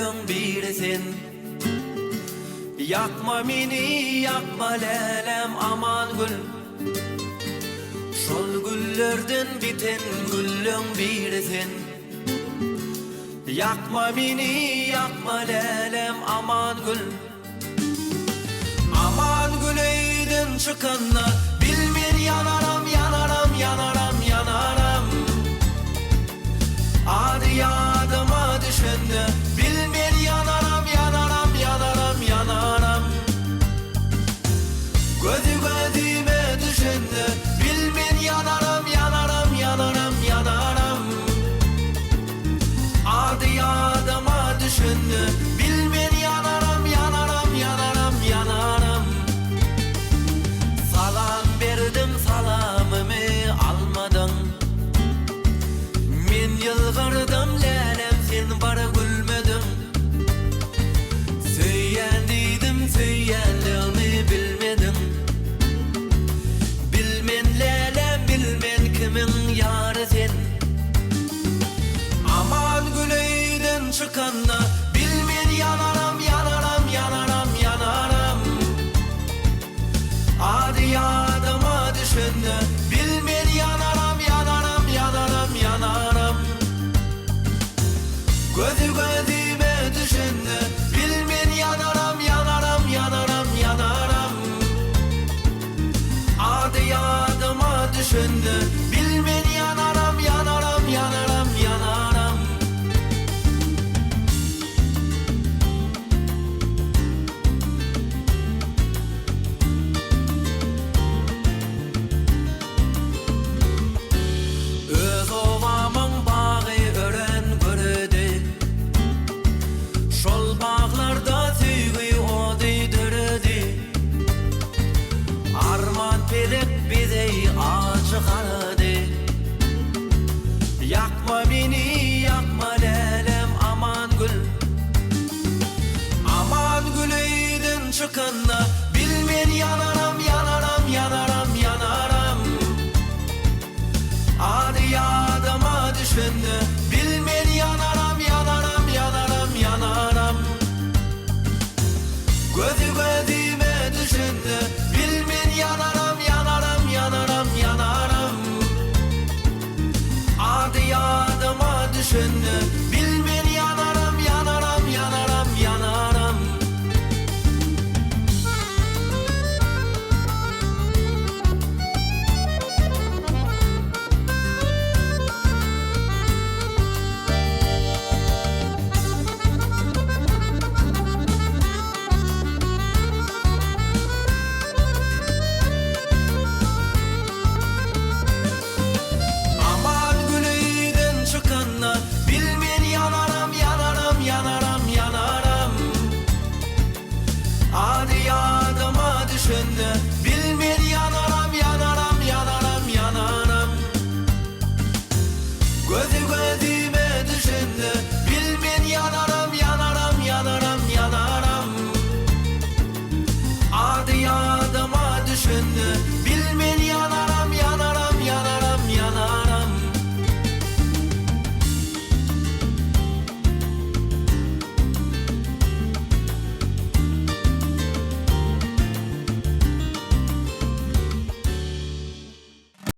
güllüň birisin. Yakma meni, yakma lelem aman gül. Şol güllerden biten güllüň birisin. Yakma meni, yakma lelem aman gül. Aman güleyden çıkanna bilmen yanaram, yanaram, yanaram, yanaram. Adı yadıma düşende bilmen yanaram, yanaram, yanaram, yanaram. Gözü gözüme düşende bilmen yanaram, yanaram, yanaram, yanaram. Adı yadıma düşende bilmen yanaram, yanaram, yanaram, yanaram. Salam verdim, salamımı almadın. Men yılgırdım lelem, sen bara gülmedin. Söyyen dedim, söyyenliğimi bilmedin. Bilmen lelem, bilmen kimin yarı sen. Aman güleyden çıkanna bilmen yanaram, yanaram, yanaram, yanaram. Adı yadıma düşende bilmen yanaram, yanaram, yanaram, yanaram. Gözü